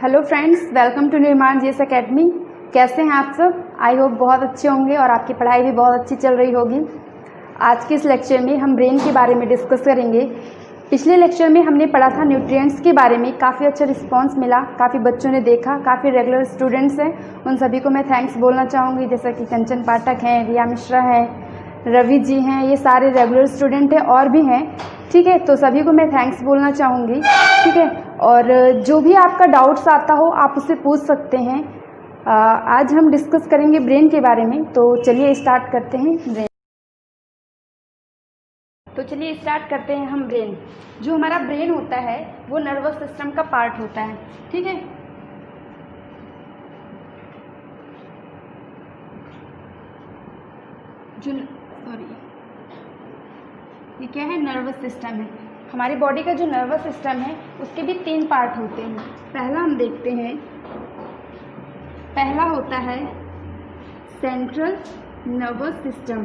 Hello friends, welcome to निर्माण GS academy. कैसे हैं आप सब? आई होप बहुत अच्छे होंगे और आपकी पढ़ाई भी बहुत अच्छी चल रही होगी। आज के इस लेक्चर में हम ब्रेन के बारे में डिस्कस करेंगे। पिछले लेक्चर में हमने पढ़ा था न्यूट्रिएंट्स के बारे में, काफ़ी अच्छा रिस्पांस मिला, काफ़ी बच्चों ने देखा, काफ़ी रेगुलर स्टूडेंट्स हैं, उन सभी को मैं थैंक्स बोलना चाहूँगी। जैसा कि कंचन पाठक हैं, रिया मिश्रा हैं, रवि जी हैं, ये सारे रेगुलर स्टूडेंट हैं और भी हैं। ठीक है, तो सभी को मैं थैंक्स बोलना चाहूँगी। ठीक है, और जो भी आपका डाउट्स आता हो आप उससे पूछ सकते हैं। आज हम डिस्कस करेंगे ब्रेन के बारे में, तो चलिए स्टार्ट करते हैं ब्रेन। तो चलिए स्टार्ट करते हैं हम ब्रेन। जो हमारा ब्रेन होता है वो नर्वस सिस्टम का पार्ट होता है। ठीक है, ये क्या है? नर्वस सिस्टम है। हमारी बॉडी का जो नर्वस सिस्टम है उसके भी 3 पार्ट होते हैं। पहला हम देखते हैं, पहला होता है central nervous system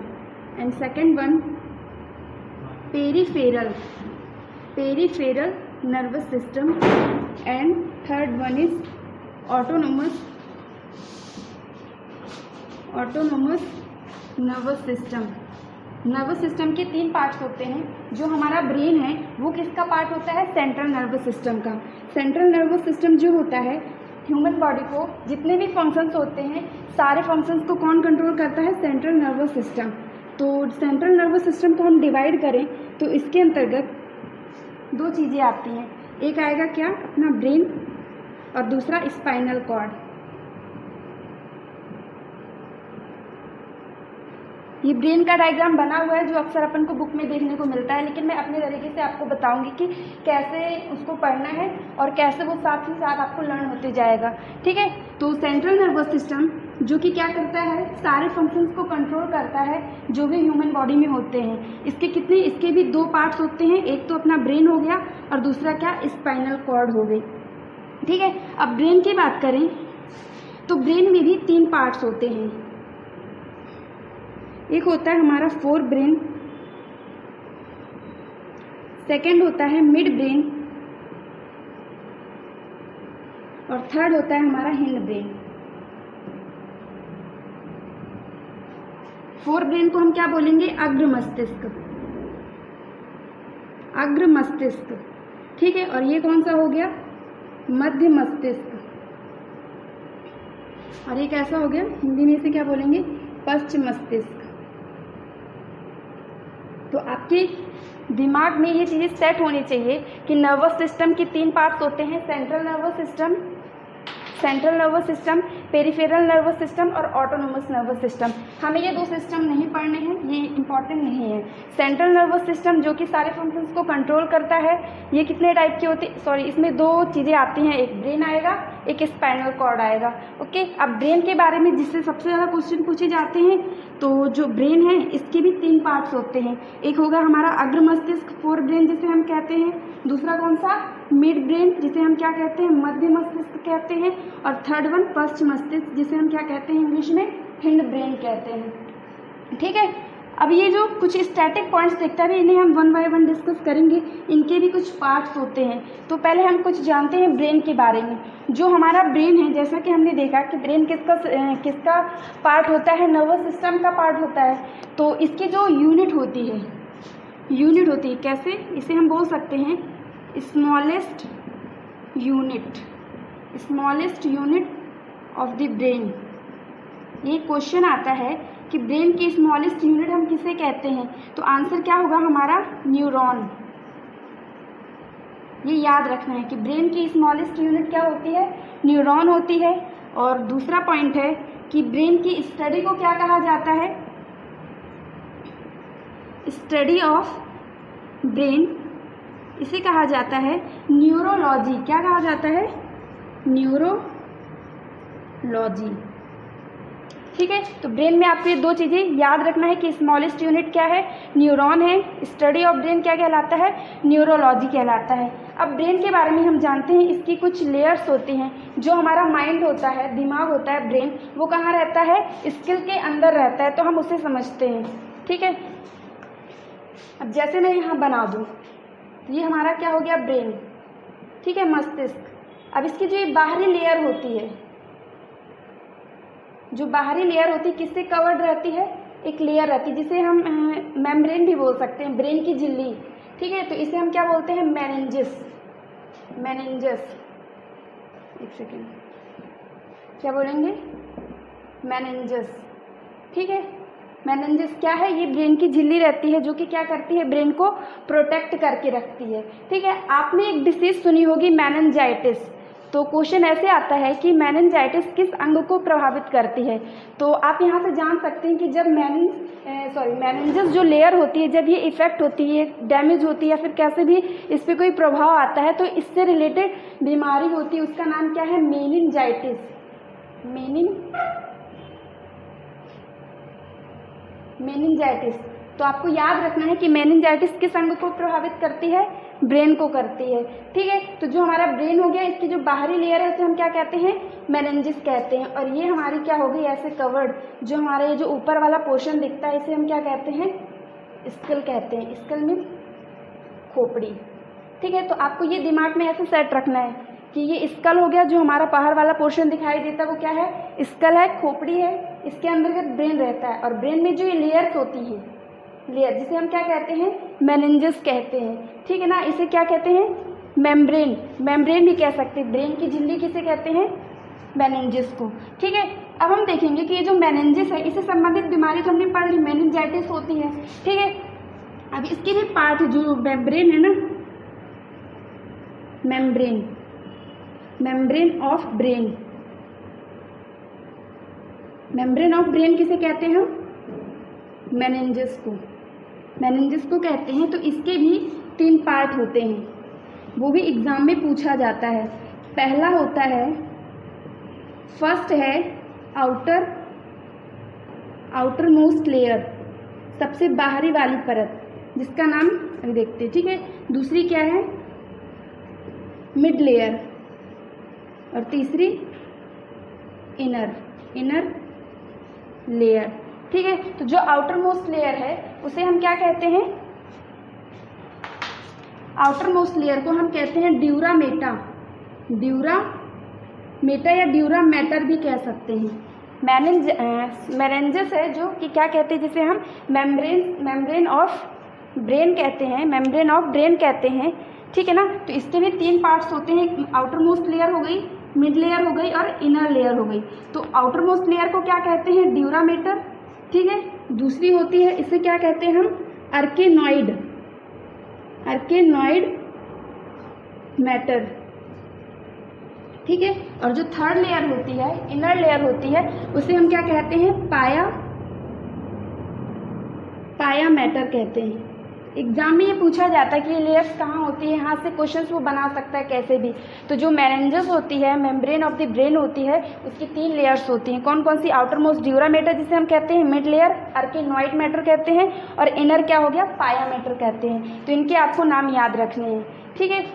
and second one peripheral nervous system and third one is autonomous nervous system. Nervous system के 3 पार्ट्स होते हैं। जो हमारा ब्रेन है वो किसका पार्ट होता है? सेंट्रल नर्वस सिस्टम का। सेंट्रल नर्वस सिस्टम जो होता है, ह्यूमन बॉडी को जितने भी फंक्शंस होते हैं सारे फंक्शंस को कौन कंट्रोल करता है? Central nervous system. तो सेंट्रल नर्वस सिस्टम को हम डिवाइड करें तो इसके अंतर्गत 2 चीज़ें आती हैं। एक आएगा क्या? अपना ब्रेन, और दूसरा स्पाइनल कॉर्ड। ये ब्रेन का डायग्राम बना हुआ है जो अक्सर अपन को बुक में देखने को मिलता है, लेकिन मैं अपने तरीके से आपको बताऊंगी कि कैसे उसको पढ़ना है और कैसे वो साथ ही साथ आपको लर्न होते जाएगा। ठीक है, तो सेंट्रल नर्वस सिस्टम जो कि क्या करता है? सारे फंक्शंस को कंट्रोल करता है जो भी ह्यूमन बॉडी में होते हैं। इसके भी 2 पार्ट्स होते हैं। एक तो अपना ब्रेन हो गया और दूसरा क्या? स्पाइनल कॉर्ड हो गई। ठीक है, अब ब्रेन की बात करें तो ब्रेन में भी 3 पार्ट्स होते हैं। एक होता है हमारा फोर ब्रेन, सेकंड होता है मिड ब्रेन और थर्ड होता है हमारा हिंड ब्रेन। फोर ब्रेन को हम क्या बोलेंगे? अग्र मस्तिष्क। ठीक है, और ये कौन सा हो गया? मध्य मस्तिष्क। और ये कैसा हो गया? हिंदी में इसे क्या बोलेंगे? पश्च मस्तिष्क। तो आपके दिमाग में ये चीज़ें सेट होनी चाहिए कि नर्वस सिस्टम की 3 पार्ट्स होते हैं। Central nervous system, peripheral nervous system और ऑटोनोमस नर्वस सिस्टम। हमें ये 2 सिस्टम नहीं पढ़ने हैं, ये इंपॉर्टेंट नहीं है। सेंट्रल नर्वस सिस्टम जो कि सारे फंक्शंस को कंट्रोल करता है, ये कितने टाइप की होती? इसमें 2 चीज़ें आती हैं, एक ब्रेन आएगा, एक स्पाइनल कॉर्ड आएगा। ओके, अब ब्रेन के बारे में जिससे सबसे ज़्यादा क्वेश्चन पूछे जाते हैं, तो जो ब्रेन है इसके भी 3 पार्ट्स होते हैं। एक होगा हमारा अग्र मस्तिष्क, फोर ब्रेन जिसे हम कहते हैं। दूसरा कौन सा? मिड ब्रेन जिसे हम क्या कहते हैं? मध्य मस्तिष्क कहते हैं। और थर्ड वन पश्च मस्तिष्क जिसे हम क्या कहते हैं? इंग्लिश में हिंड ब्रेन कहते हैं। ठीक है, अब ये जो कुछ स्टैटिक पॉइंट्स दिखता है इन्हें हम 1 बाय 1 डिस्कस करेंगे। इनके भी कुछ पार्ट्स होते हैं। तो पहले हम कुछ जानते हैं ब्रेन के बारे में। जो हमारा ब्रेन है, जैसा कि हमने देखा कि ब्रेन किसका पार्ट होता है? नर्वस सिस्टम का पार्ट होता है। तो इसकी जो यूनिट होती है कैसे? इसे हम बोल सकते हैं smallest unit of the brain. ये क्वेश्चन आता है कि ब्रेन की स्मॉलेस्ट यूनिट हम किसे कहते हैं? तो आंसर क्या होगा हमारा? न्यूरॉन। ये याद रखना है कि ब्रेन की स्मॉलेस्ट यूनिट क्या होती है? न्यूरॉन होती है। और दूसरा पॉइंट है कि ब्रेन की स्टडी को क्या कहा जाता है? स्टडी ऑफ ब्रेन, इसे कहा जाता है न्यूरोलॉजी। क्या कहा जाता है? न्यूरोलॉजी। ठीक है, तो ब्रेन में आपको ये 2 चीज़ें याद रखना है कि स्मॉलेस्ट यूनिट क्या है? न्यूरॉन है। स्टडी ऑफ ब्रेन क्या कहलाता है? न्यूरोलॉजी कहलाता है। अब ब्रेन के बारे में हम जानते हैं, इसकी कुछ लेयर्स होती हैं। जो हमारा माइंड होता है, दिमाग होता है, ब्रेन, वो कहाँ रहता है? स्किल के अंदर रहता है, तो हम उसे समझते हैं। ठीक है, अब जैसे मैं यहाँ बना दूँ, ये हमारा क्या हो गया? ब्रेन। ठीक है, मस्तिष्क। अब इसकी जो ये बाहरी लेयर होती है, जो बाहरी लेयर होती है किससे कवर्ड रहती है, एक लेयर रहती है जिसे हम मेम्ब्रेन भी बोल सकते हैं, ब्रेन की झिल्ली, ठीक है। तो इसे हम क्या बोलते हैं, मेनिंजेस। मेनिंजेस, एक सेकेंड, क्या बोलेंगे, मेनिंजेस, ठीक है। मेनिंजेस क्या है, ये ब्रेन की झिल्ली रहती है जो कि क्या करती है, ब्रेन को प्रोटेक्ट करके रखती है, ठीक है। आपने एक डिसीज सुनी होगी मेनिंजाइटिस, तो क्वेश्चन ऐसे आता है कि मेनिंजाइटिस किस अंग को प्रभावित करती है। तो आप यहाँ से जान सकते हैं कि जब मेनिंजेस जो लेयर होती है, जब ये इफेक्ट होती है, डैमेज होती है या फिर कैसे भी इस पर कोई प्रभाव आता है, तो इससे रिलेटेड बीमारी होती है, उसका नाम क्या है, मेनिंजाइटिस। मेनिंजाइटिस। तो आपको याद रखना है कि मेनिंजाइटिस किस अंग को प्रभावित करती है, ब्रेन को करती है, ठीक है। तो जो हमारा ब्रेन हो गया, इसकी जो बाहरी लेयर है उसे हम क्या कहते हैं, मेनिंजेस कहते हैं। और ये हमारी क्या हो गई, ऐसे कवर्ड, जो हमारे ये जो ऊपर वाला पोर्शन दिखता है इसे हम क्या कहते हैं, स्कल कहते हैं। स्कल मीन्स खोपड़ी, ठीक है। तो आपको ये दिमाग में ऐसे सेट रखना है कि ये स्कल हो गया, जो हमारा बाहर वाला पोर्शन दिखाई देता है वो क्या है, स्कल है, खोपड़ी है, इसके अंदर ब्रेन रहता है। और ब्रेन में जो ये लेयर्स होती हैं, लेयर, जिसे हम क्या कहते हैं, मेनिंजेस कहते हैं, ठीक है ना। इसे क्या कहते हैं, मेम्ब्रेन, मेम्ब्रेन भी कह सकते हैं। ब्रेन की झिल्ली किसे कहते हैं, मेनिंजेस को, ठीक है। अब हम देखेंगे कि ये जो मेनिंजेस है, इससे संबंधित बीमारी तो हमने पढ़ ली, मेनिंजाइटिस होती है, ठीक है। अब इसके भी पार्ट है, जो मेम्ब्रेन है ना, membrane, membrane of brain, membrane of brain किसे कहते हैं हम, मेनिंजेस को, मेनिंजेस को कहते हैं। तो इसके भी 3 पार्ट होते हैं, वो भी एग्जाम में पूछा जाता है। पहला होता है, फर्स्ट है आउटर मोस्ट लेयर, सबसे बाहरी वाली परत, जिसका नाम अभी देखते हैं, ठीक है। दूसरी क्या है, मिड लेयर, और तीसरी इनर लेयर, ठीक है। तो जो आउटर मोस्ट लेयर है उसे हम क्या कहते हैं, आउटर मोस्ट लेयर को हम कहते हैं ड्यूरामेटा, ड्यूरामेटा या ड्यूरा मैटर भी कह सकते हैं। मेनिंजेस है जो कि क्या कहते हैं, जिसे हम मेम्ब्रेन ऑफ ब्रेन कहते हैं, मेम्ब्रेन ऑफ ब्रेन कहते हैं, ठीक है ना। तो इसके भी 3 पार्ट्स होते हैं, आउटर मोस्ट लेयर हो गई, मिड लेयर हो गई और इनर लेयर हो गई। तो आउटर मोस्ट लेयर को क्या कहते हैं, ड्यूरामेटर, ठीक है। दूसरी होती है, इसे क्या कहते हैं हम, अर्केनॉइड मैटर, ठीक है। और जो थर्ड लेयर होती है, इनर लेयर होती है, उसे हम क्या कहते हैं, पाया मैटर कहते हैं। एग्जाम में ये पूछा जाता है कि ये लेयर्स कहाँ होती है, यहाँ से क्वेश्चंस वो बना सकता है कैसे भी। तो जो मेनिंजेस होती है, मेम्ब्रेन ऑफ द ब्रेन होती है, उसकी 3 लेयर्स होती हैं। कौन कौन सी, आउटर मोस्ट ड्यूरामेटर जिसे हम कहते हैं, मिड लेयर अर्केनॉइड मैटर कहते हैं, और इनर क्या हो गया, पाया मैटर कहते हैं। तो इनके आपको नाम याद रखने हैं, ठीक है।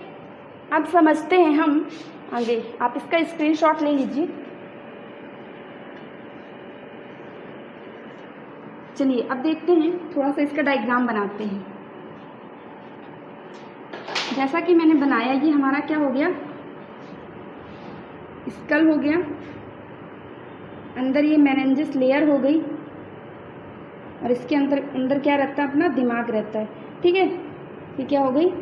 अब समझते हैं हम आगे, आप इसका स्क्रीनशॉट ले लीजिए। चलिए अब देखते हैं, थोड़ा सा इसका डायग्राम बनाते हैं। जैसा कि मैंने बनाया, ये हमारा क्या हो गया, स्कल हो गया, अंदर ये मेनिंजेस लेयर हो गई, और इसके अंदर क्या रहता है, अपना दिमाग रहता है, ठीक है। ये क्या हो गई,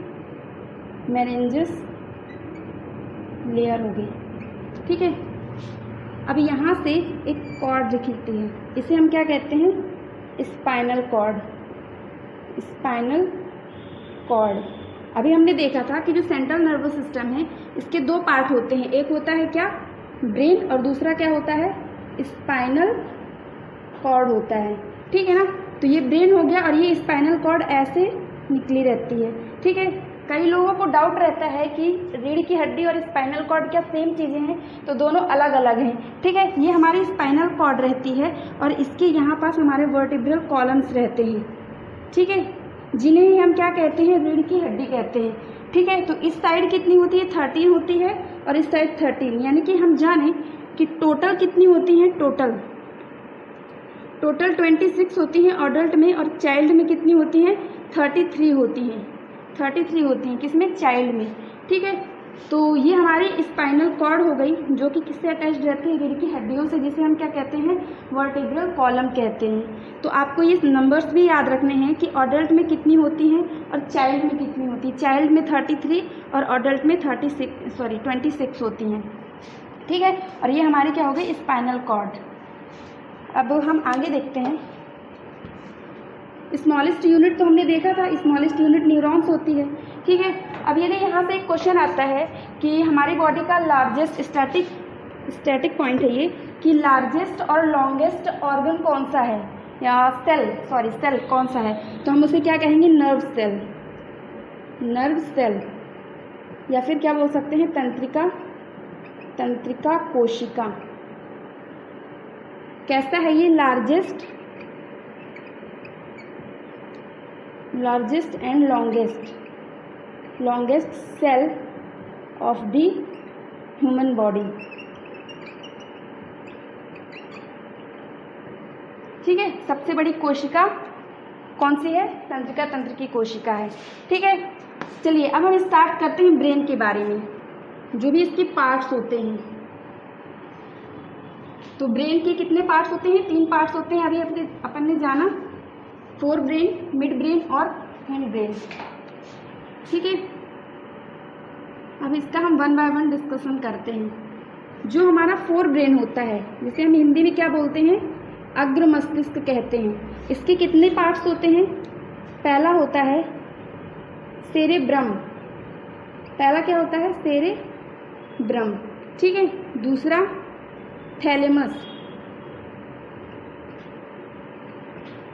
मेनिंजेस लेयर हो गई, ठीक है। अब यहाँ से एक कॉर्ड दिखती है, इसे हम क्या कहते हैं, स्पाइनल कॉर्ड। अभी हमने देखा था कि जो सेंट्रल नर्वस सिस्टम है, इसके 2 पार्ट होते हैं, एक होता है क्या, ब्रेन, और दूसरा क्या होता है, स्पाइनल कॉर्ड होता है, ठीक है ना। तो ये ब्रेन हो गया, और ये स्पाइनल कॉर्ड ऐसे निकली रहती है, ठीक है। कई लोगों को डाउट रहता है कि रीढ़ की हड्डी और स्पाइनल कॉर्ड क्या सेम चीज़ें हैं, तो दोनों अलग अलग हैं, ठीक है। ये हमारी स्पाइनल कॉर्ड रहती है, और इसके यहाँ पास हमारे वर्टिब्रल कॉलम्स रहते हैं, ठीक है, जिन्हें ही हम क्या कहते हैं, रीढ़ की हड्डी कहते हैं, ठीक है। तो इस साइड कितनी होती है, 13 होती है, और इस साइड 13, यानी कि हम जानें कि टोटल कितनी होती हैं, टोटल 26 होती हैं अडल्ट में, और चाइल्ड में कितनी होती हैं, 33 होती हैं, 33 होती हैं, किसमें, चाइल्ड में, ठीक है। तो ये हमारी स्पाइनल कॉर्ड हो गई, जो कि किससे अटैच्ड रहती है, रीढ़ की हड्डियों से, जिसे हम क्या कहते हैं, वर्टिब्रल कॉलम कहते हैं। तो आपको ये नंबर्स भी याद रखने हैं कि अडल्ट में कितनी होती हैं और चाइल्ड में कितनी होती है। चाइल्ड में 33 और अडल्ट में 26 होती हैं, ठीक है। और ये हमारी क्या हो गई, स्पाइनल कॉर्ड। अब हम आगे देखते हैं। स्मॉलेस्ट यूनिट तो हमने देखा था, स्मॉलेस्ट यूनिट न्यूरॉन्स होती है, ठीक है। अब यदि यहाँ से एक क्वेश्चन आता है कि हमारी बॉडी का लार्जेस्ट स्टैटिक पॉइंट है ये, कि लार्जेस्ट और लॉन्गेस्ट ऑर्गन कौन सा है, या सेल कौन सा है, तो हम उसे क्या कहेंगे, नर्व सेल, या फिर क्या बोल सकते हैं, तंत्रिका कोशिका। कैसा है ये, largest and longest cell of the human body, ठीक है। सबसे बड़ी कोशिका कौन सी है, तंत्र की कोशिका है, ठीक है। चलिए अब हम स्टार्ट करते हैं ब्रेन के बारे में, जो भी इसके पार्ट्स होते हैं। तो ब्रेन के कितने पार्ट्स होते हैं, 3 पार्ट्स होते हैं। अभी अपन ने जाना, फोर ब्रेन, मिड ब्रेन और हैंड ब्रेन, ठीक है। अब इसका हम 1 बाय 1 डिस्कशन करते हैं। जो हमारा फोर ब्रेन होता है, जिसे हम हिंदी में क्या बोलते हैं, अग्र मस्तिष्क कहते हैं। इसके कितने पार्ट्स होते हैं, पहला होता है सेरेब्रम, पहला क्या होता है, सेरेब्रम, ठीक है। दूसरा थैलेमस,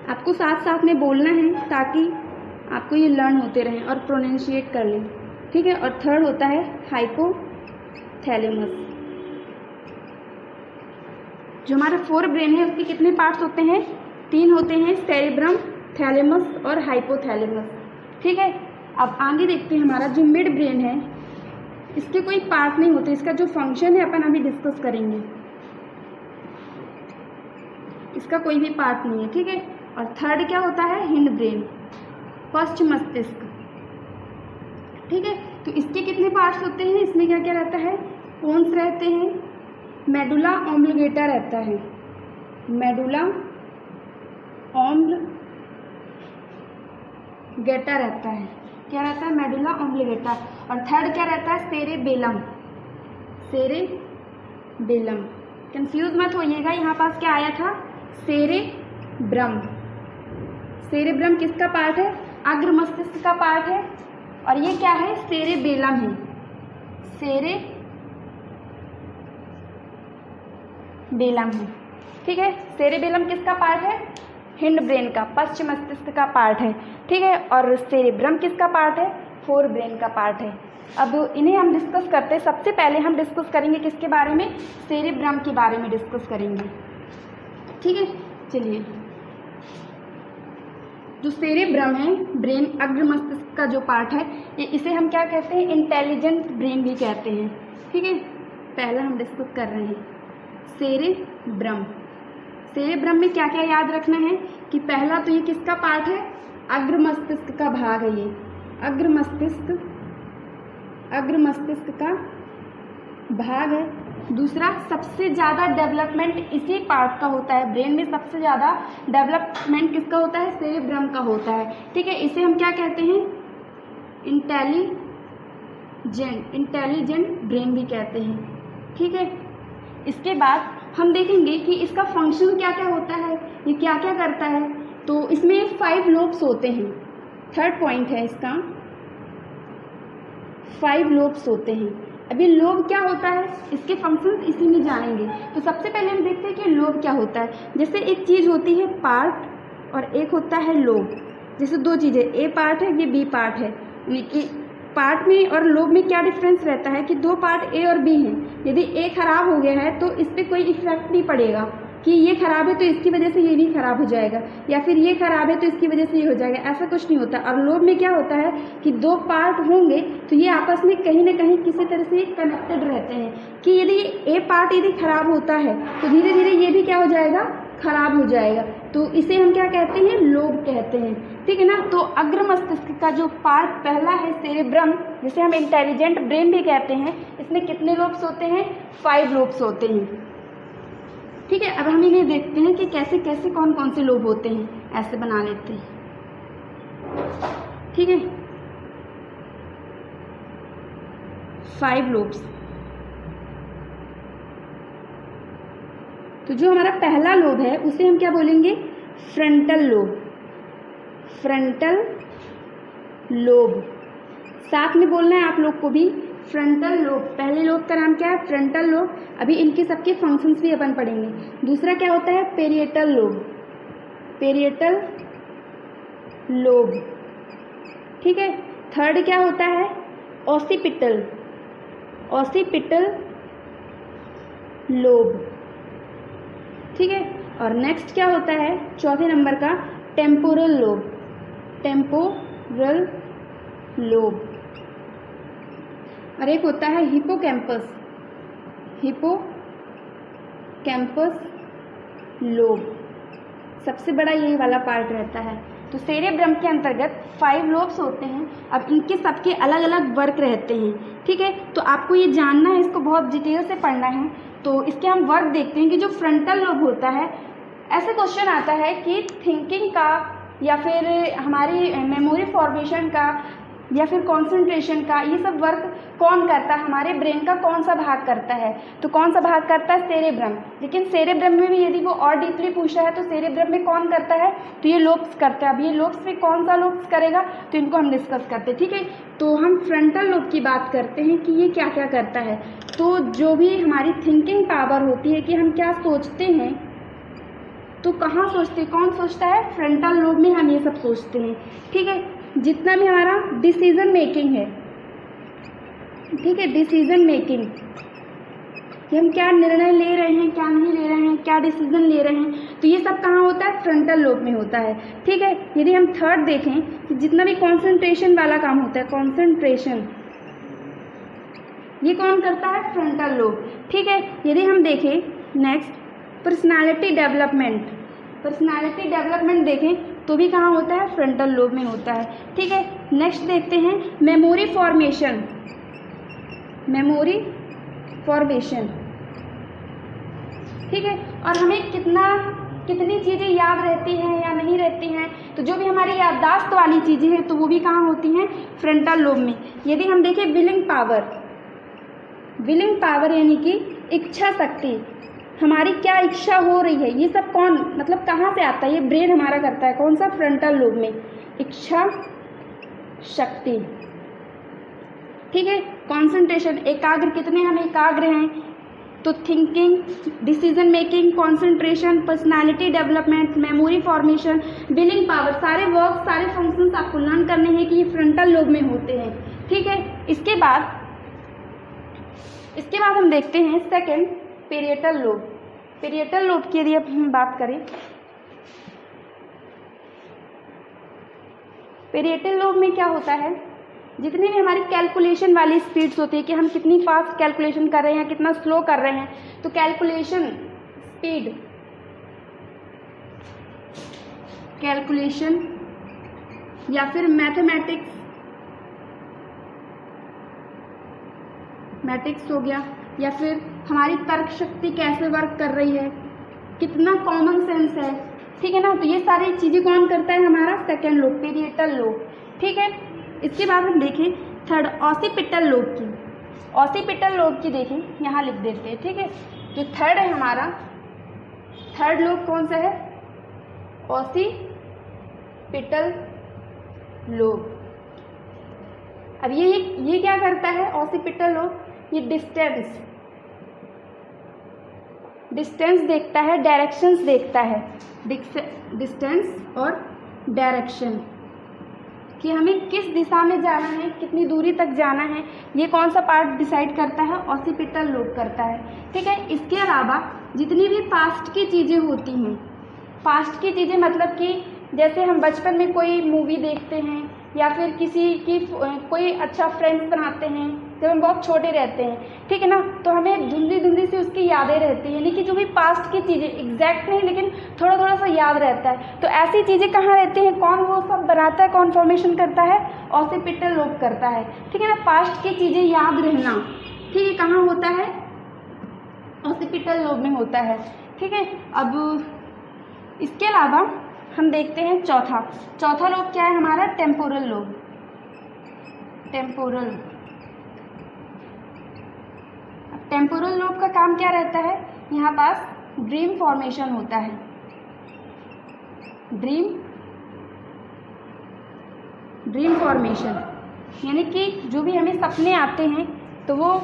आपको साथ साथ में बोलना है ताकि आपको ये लर्न होते रहें और प्रोनाउंशिएट कर लें, ठीक है। और थर्ड होता है हाइपोथैलेमस। जो हमारा फोर ब्रेन है उसके कितने पार्ट्स होते हैं, 3 होते हैं, सेरेब्रम, थैलेमस और हाइपोथैलेमस, ठीक है। अब आगे देखते हैं, हमारा जो मिड ब्रेन है इसके कोई पार्ट नहीं होते, इसका जो फंक्शन है अपन अभी डिस्कस करेंगे, इसका कोई भी पार्ट नहीं है, ठीक है। और थर्ड क्या होता है, हिंड ब्रेन, पश्च मस्तिष्क, ठीक है। तो इसके कितने पार्ट्स होते हैं, इसमें क्या क्या रहता है, पोन्स रहते हैं, मेडुला ऑब्लिगेटा रहता है, मेडुला ऑब्लिगेटा रहता है, क्या रहता है, मेडुला ऑब्लिगेटा। और थर्ड क्या रहता है, सेरेबेलम। कंफ्यूज मत होइएगा, यहाँ पास क्या आया था, सेरेब्रम किसका पार्ट है, अग्र मस्तिष्क का पार्ट है। और ये क्या है, सेरेबेलम है, सेरेबेलम है, ठीक है। सेरेबेलम किसका पार्ट है, हिंड ब्रेन का, पश्च मस्तिष्क का पार्ट है, ठीक है। और सेरेब्रम किसका पार्ट है, फोर ब्रेन का पार्ट है। अब इन्हें हम डिस्कस करते हैं। सबसे पहले हम डिस्कस करेंगे किसके बारे में, सेरेब्रम के बारे में डिस्कस करेंगे, ठीक है। चलिए, जो सेरेब्रम है, ब्रेन अग्र मस्तिष्क का जो पार्ट है, इसे हम क्या कहते हैं, इंटेलिजेंट ब्रेन भी कहते हैं, ठीक है। पहला हम डिस्कस कर रहे हैं सेरेब्रम। सेरेब्रम में क्या क्या याद रखना है कि पहला तो ये किसका पार्ट है, अग्र मस्तिष्क का भाग है, ये अग्र मस्तिष्क का भाग है। दूसरा, सबसे ज़्यादा डेवलपमेंट इसी पार्ट का होता है, ब्रेन में सबसे ज़्यादा डेवलपमेंट किसका होता है, सेरेब्रम का होता है, ठीक है। इसे हम क्या कहते हैं, इंटेलिजेंट ब्रेन भी कहते हैं, ठीक है। इसके बाद हम देखेंगे कि इसका फंक्शन क्या क्या होता है, ये क्या क्या करता है। तो इसमें 5 लोब्स होते हैं, थर्ड पॉइंट है इसका, 5 लोब्स होते हैं। अभी लोब क्या होता है, इसके फंक्शंस इसी में जानेंगे। तो सबसे पहले हम देखते हैं कि लोब क्या होता है। जैसे एक चीज़ होती है पार्ट और एक होता है लोब, जैसे 2 चीज़ें, ए पार्ट है, ये बी पार्ट है। यानी कि पार्ट में और लोब में क्या डिफरेंस रहता है कि 2 पार्ट ए और बी हैं। यदि ए खराब हो गया है तो इस पर कोई इफेक्ट नहीं पड़ेगा कि ये खराब है तो इसकी वजह से ये भी खराब हो जाएगा, या फिर ये खराब है तो इसकी वजह से ये हो जाएगा, ऐसा कुछ नहीं होता। और लोब में क्या होता है कि 2 पार्ट होंगे तो ये आपस में कहीं ना कहीं किसी तरह से कनेक्टेड रहते हैं, कि यदि ए पार्ट यदि खराब होता है तो धीरे धीरे ये भी क्या हो जाएगा, खराब हो जाएगा, तो इसे हम क्या कहते हैं, लोब कहते हैं, ठीक है ना। तो अग्र मस्तिष्क का जो पार्ट पहला है सेरेब्रम, जिसे हम इंटेलिजेंट ब्रेन भी कहते हैं, इसमें कितने लोब्स होते हैं, 5 लोब्स होते हैं, ठीक है। अब हम इन्हें देखते हैं कि कैसे कैसे कौन कौन से लोब होते हैं, ऐसे बना लेते हैं, ठीक है। 5 लोब्स। तो जो हमारा पहला लोब है उसे हम क्या बोलेंगे, फ्रंटल लोब, फ्रंटल लोब। साथ में बोलना है आप लोग को भी, फ्रंटल लोब। पहले लोब का नाम क्या है, फ्रंटल लोब। अभी इनके सबके फंक्शंस भी अपन पढ़ेंगे। दूसरा क्या होता है, पेरिएटल लोब, पेरिएटल लोब, ठीक है। थर्ड क्या होता है, ऑसिपिटल, ऑसिपिटल लोब, ठीक है। और नेक्स्ट क्या होता है, चौथे नंबर का, टेम्पोरल लोब, टेम्पोरल लोब। और एक होता है हिपोकैम्पस, हिपोकैम्पस लोब। सबसे बड़ा यही वाला पार्ट रहता है। तो सेरेब्रम के अंतर्गत 5 लोब्स होते हैं। अब इनके सबके अलग अलग वर्क रहते हैं, ठीक है। तो आपको ये जानना है, इसको बहुत डिटेल से पढ़ना है। तो इसके हम वर्क देखते हैं कि जो फ्रंटल लोब होता है, ऐसे क्वेश्चन आता है कि थिंकिंग का या फिर हमारी मेमोरी फॉर्मेशन का या फिर कंसंट्रेशन का, ये सब वर्क कौन करता है, हमारे ब्रेन का कौन सा भाग करता है। तो कौन सा भाग करता है, सेरेब्रम। लेकिन सेरेब्रम में भी यदि वो और डीपली पूछा है तो सेरेब्रम में कौन करता है, तो ये लोब्स करता है। अब ये लोब्स में कौन सा लोब्स करेगा, तो इनको हम डिस्कस करते हैं, ठीक है। तो हम फ्रंटल लोब की बात करते हैं कि ये क्या क्या करता है। तो जो भी हमारी थिंकिंग पावर होती है कि हम क्या सोचते हैं, तो कहाँ सोचते हैं, कौन सोचता है, फ्रंटल लोब में हम ये सब सोचते हैं, ठीक है। जितना भी हमारा डिसीजन मेकिंग है, ठीक है, डिसीजन मेकिंग, कि हम क्या निर्णय ले रहे हैं, क्या नहीं ले रहे हैं, क्या डिसीजन ले रहे हैं, तो ये सब कहाँ होता है, फ्रंटल लोब में होता है, ठीक है। यदि हम थर्ड देखें कि जितना भी कंसंट्रेशन वाला काम होता है, कंसंट्रेशन, ये कौन करता है, फ्रंटल लोब, ठीक है। यदि हम देखें next, personality development, personality development देखें तो भी कहाँ होता है, फ्रंटल लोब में होता है, ठीक है। नेक्स्ट देखते हैं मेमोरी फॉर्मेशन, मेमोरी फॉर्मेशन, ठीक है। और हमें कितनी चीज़ें याद रहती हैं या नहीं रहती हैं, तो जो भी हमारी याददाश्त वाली चीज़ें हैं तो वो भी कहाँ होती हैं, फ्रंटल लोब में। यदि हम देखें विलिंग पावर, विलिंग पावर यानी कि इच्छा शक्ति, हमारी क्या इच्छा हो रही है, ये सब कौन, मतलब कहाँ से आता है, ये ब्रेन हमारा करता है, कौन सा, फ्रंटल लोब में, इच्छा शक्ति, ठीक है। कंसंट्रेशन, एकाग्र, कितने हम एकाग्र हैं, तो thinking, decision making, concentration, personality development, memory formation, willing power, सारे वर्क, सारे फंक्शंस आपको लर्न करने हैं कि ये फ्रंटल लोब में होते हैं, ठीक है। इसके बाद हम देखते हैं second, parietal lobe. Parietal lobe की यदि हम बात करें, पेरिएटल लोब में क्या होता है, जितनी भी हमारी कैलकुलेशन वाली स्पीड्स होती है कि हम कितनी फास्ट कैलकुलेशन कर रहे हैं, कितना स्लो कर रहे हैं, तो कैलकुलेशन स्पीड, कैलकुलेशन या फिर मैथमेटिक्स हो गया, या फिर हमारी तर्क शक्ति कैसे वर्क कर रही है, कितना कॉमन सेंस है, ठीक है ना। तो ये सारी चीज़ें कौन करता है, हमारा सेकेंड लोब, पेरिएटल लोब, ठीक है। इसके बाद हम देखें थर्ड, ऑसिपिटल लोब की। ऑसिपिटल लोब की देखें, यहाँ लिख देते हैं, ठीक है। जो थर्ड है हमारा, थर्ड लोब कौन सा है, ऑसिपिटल लोब। अब ये क्या करता है, ऑसिपिटल लोब, ये डिस्टेंस देखता है, डायरेक्शंस देखता है, डिस्टेंस और डायरेक्शन, कि हमें किस दिशा में जाना है, कितनी दूरी तक जाना है, ये कौन सा पार्ट डिसाइड करता है, ऑसिपिटल लोब करता है, ठीक है। इसके अलावा जितनी भी पास्ट की चीज़ें होती हैं, पास्ट की चीज़ें मतलब कि जैसे हम बचपन में कोई मूवी देखते हैं या फिर किसी की कोई अच्छा फ्रेंड्स बनाते हैं, जब हम बहुत छोटे रहते हैं, ठीक है ना, तो हमें धुंधली धुंधली सी उसकी यादें रहती हैं, यानी कि जो भी पास्ट की चीज़ें एग्जैक्ट नहीं लेकिन थोड़ा थोड़ा सा याद रहता है। तो ऐसी चीज़ें कहाँ रहती हैं, कौन वो सब बनाता है, कौन फॉर्मेशन करता है, ऑसिपिटल लोब करता है, ठीक है ना। पास्ट की चीज़ें याद रहना, ठीक है, कहाँ होता है, ऑसिपिटल लोब में होता है, ठीक है। अब इसके अलावा हम देखते हैं चौथा लोब क्या है हमारा, टेम्पोरल लोब। टेम्पोरल लोब का काम क्या रहता है, यहाँ पास ड्रीम फॉर्मेशन होता है, ड्रीम फॉर्मेशन, यानी कि जो भी हमें सपने आते हैं तो वो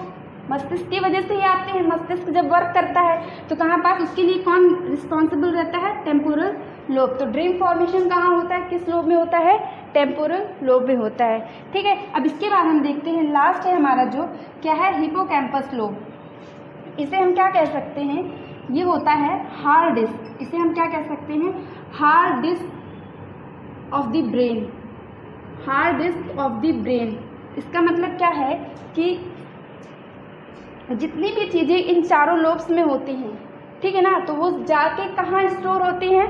मस्तिष्क की वजह से ही आते हैं। मस्तिष्क जब वर्क करता है तो कहाँ पास उसके लिए कौन रिस्पॉन्सिबल रहता है, टेम्पोरल लोब। तो ड्रीम फॉर्मेशन कहाँ होता है, किस लोब में होता है, टेम्पोरल लोब में होता है, ठीक है। अब इसके बाद हम देखते हैं लास्ट है हमारा जो क्या है, हिपोकैम्पस लोब। इसे हम क्या कह सकते हैं, ये होता है हार्ड डिस्क। इसे हम क्या कह सकते हैं, hard disk of the brain, hard disk of the brain. इसका मतलब क्या है कि जितनी भी चीज़ें इन चारों लोब्स में होती हैं, ठीक है ना, तो वो जाके कहाँ स्टोर होती हैं,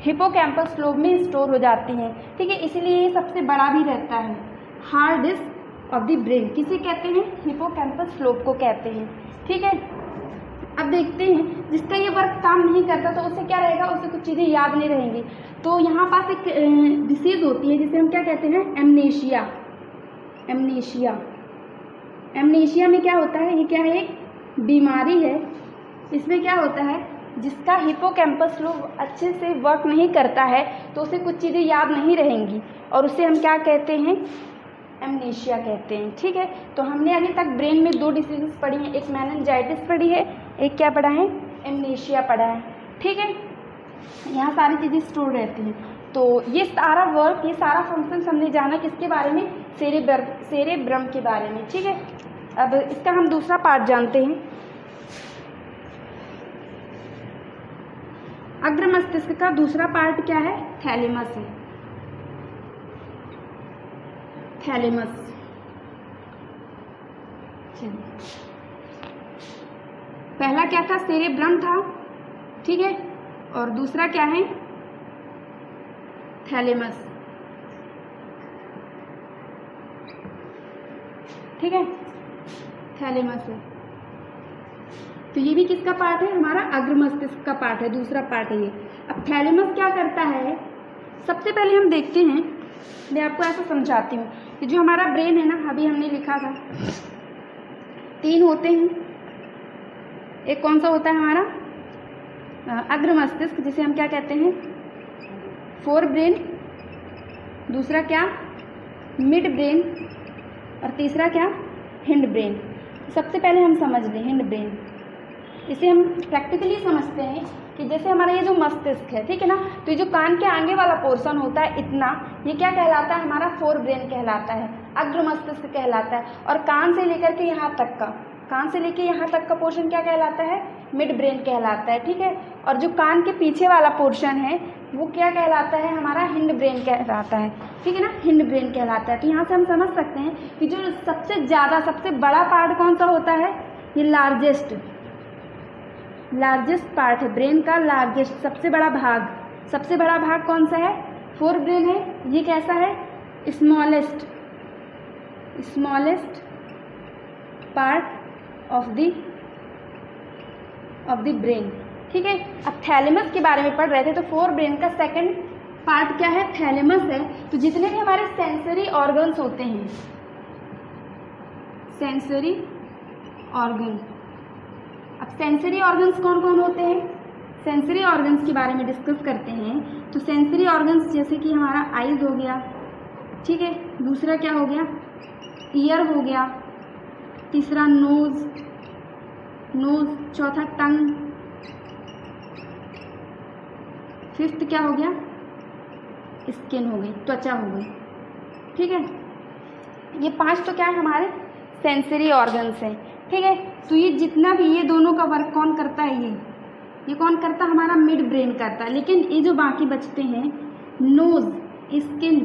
हिपोकैम्पस लोब में स्टोर हो जाती हैं, ठीक है। इसीलिए ये सबसे बड़ा भी रहता है, hard disk of the brain किसे कहते हैं, हिपोकैम्पस लोब को कहते हैं, ठीक है। अब देखते हैं जिसका ये वर्क काम नहीं करता तो उसे क्या रहेगा, उसे कुछ चीज़ें याद नहीं रहेंगी। तो यहाँ पास एक डिसीज़ होती है जिसे हम क्या कहते हैं, एमनेशिया। एमनेशिया में क्या होता है, ये क्या है, एक बीमारी है। इसमें क्या होता है, जिसका हिपोकैम्पस लोब अच्छे से वर्क नहीं करता है तो उसे कुछ चीज़ें याद नहीं रहेंगी और उसे हम क्या कहते हैं, एमनेशिया कहते हैं, ठीक है। तो हमने अभी तक ब्रेन में 2 डिसीजेस पढ़ी हैं, एक मेनिंजाइटिस पढ़ी है, एक क्या पढ़ा है, एमनेशिया पढ़ा है, ठीक है। यहाँ सारी चीज़ें स्टोर रहती हैं। तो ये सारा वर्क, ये सारा फंक्शन हमने जाना किसके बारे में, सेरेब्रम के बारे में, ठीक है। अब इसका हम दूसरा पार्ट जानते हैं। अग्र मस्तिष्क का दूसरा पार्ट क्या है, थैलेमस है, थैलेमस। पहला क्या था, सेरेब्रम था, ठीक है, और दूसरा क्या है, थैलेमस, ठीक है, थैलेमस है। तो ये भी किसका पार्ट है, हमारा अग्र मस्तिष्क का पार्ट है, दूसरा पार्ट है ये। अब थैलेमस क्या करता है, सबसे पहले हम देखते हैं, मैं आपको ऐसा समझाती हूँ कि जो हमारा ब्रेन है ना, अभी हमने लिखा था 3 होते हैं। एक कौन सा होता है हमारा, अग्र मस्तिष्क, जिसे हम क्या कहते हैं, फोर ब्रेन, दूसरा क्या, मिड ब्रेन, और तीसरा क्या, हिंड ब्रेन। सबसे पहले हम समझ लें हिंड ब्रेन। इसे हम प्रैक्टिकली समझते हैं कि जैसे हमारा ये जो मस्तिष्क है, ठीक है ना, तो ये जो कान के आगे वाला पोर्शन होता है इतना, ये क्या कहलाता है, हमारा फोर ब्रेन कहलाता है, अग्र मस्तिष्क कहलाता है। और कान से लेकर के यहाँ तक का पोर्शन क्या कहलाता है, मिड ब्रेन कहलाता है, ठीक है। और जो कान के पीछे वाला पोर्शन है वो क्या कहलाता है, हमारा हिंड ब्रेन कहलाता है, ठीक है ना, हिंड ब्रेन कहलाता है। तो यहाँ से हम समझ सकते हैं कि जो सबसे बड़ा पार्ट कौन सा होता है, ये लार्जेस्ट पार्ट है ब्रेन का, लार्जेस्ट सबसे बड़ा भाग कौन सा है, फोर ब्रेन है। ये कैसा है, smallest part of the brain, ठीक है। अब थैलेमस के बारे में पढ़ रहे थे, तो फोर ब्रेन का सेकंड पार्ट क्या है, थैलेमस है। तो जितने भी हमारे सेंसरी ऑर्गन्स होते हैं, सेंसरी ऑर्गन, अब सेंसरी ऑर्गन्स कौन कौन होते हैं, सेंसरी ऑर्गन्स के बारे में डिस्कस करते हैं। तो सेंसरी ऑर्गन्स जैसे कि हमारा आईज हो गया, ठीक है, दूसरा क्या हो गया, ईयर हो गया, तीसरा नोज, चौथा टंग, फिफ्थ क्या हो गया, स्किन हो गई, त्वचा हो गई, ठीक है। ये 5 तो क्या है, हमारे सेंसरी ऑर्गन्स हैं, ठीक है। तो ये जितना भी, ये दोनों का वर्क कौन करता है, ये कौन करता है, हमारा मिड ब्रेन करता है। लेकिन ये जो बाकी बचते हैं, नोज, स्किन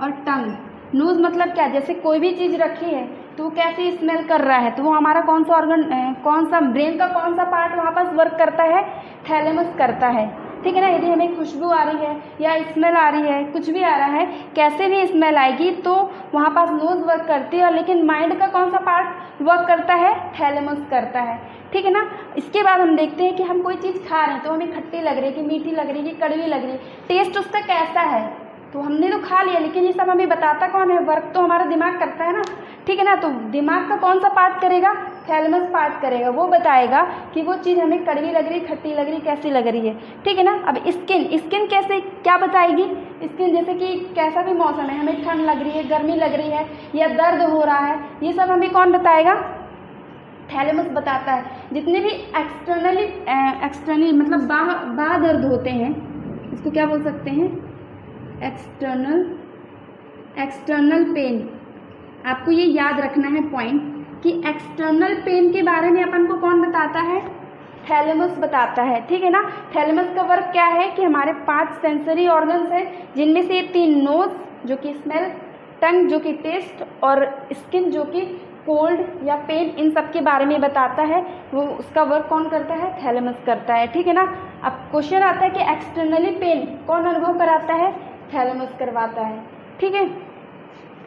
और टंग। नोज मतलब क्या, जैसे कोई भी चीज़ रखी है तो वो कैसी स्मेल कर रहा है, तो वो हमारा कौन सा ऑर्गन, कौन सा ब्रेन का कौन सा पार्ट वहाँ पास वर्क करता है, थैलेमस करता है। ठीक है ना। यदि हमें खुशबू आ रही है या स्मेल आ रही है, कुछ भी आ रहा है, कैसे भी स्मेल आएगी तो वहाँ पास नोज वर्क करती है, और लेकिन माइंड का कौन सा पार्ट वर्क करता है, थैलेमस करता है। ठीक है ना। इसके बाद हम देखते हैं कि हम कोई चीज़ खा रहे हैं तो हमें खट्टी लग रही है कि मीठी लग रही है कि कड़वी लग रही है, टेस्ट उसका कैसा है, तो हमने तो खा लिया, लेकिन ये सब हमें बताता कौन है, वर्क तो हमारा दिमाग करता है ना। ठीक है ना। तो दिमाग का कौन सा पार्ट करेगा, थैलेमस पार्ट करेगा, वो बताएगा कि वो चीज़ हमें कड़वी लग रही, खट्टी लग रही, कैसी लग रही है। ठीक है ना। अब स्किन कैसे क्या बताएगी, स्किन जैसे कि कैसा भी मौसम है, हमें ठंड लग रही है, गर्मी लग रही है या दर्द हो रहा है, ये सब हमें कौन बताएगा, थैलेमस बताता है। जितने भी एक्सटर्नली मतलब बाह दर्द होते हैं, इसको क्या बोल सकते हैं, एक्सटर्नल पेन। आपको ये याद रखना है पॉइंट कि एक्सटर्नल पेन के बारे में अपन को कौन बताता है, थैलेमस बताता है। ठीक है ना। थैलेमस का वर्क क्या है कि हमारे 5 सेंसरी ऑर्गन्स हैं, जिनमें से 3 नोज जो कि स्मेल, टंग जो कि टेस्ट, और स्किन जो कि कोल्ड या पेन, इन सब के बारे में बताता है। वो उसका वर्क कौन करता है, थैलेमस करता है। ठीक है ना। अब क्वेश्चन आता है कि एक्सटर्नली पेन कौन अनुभव कराता है, थैलेमस करवाता है। ठीक है।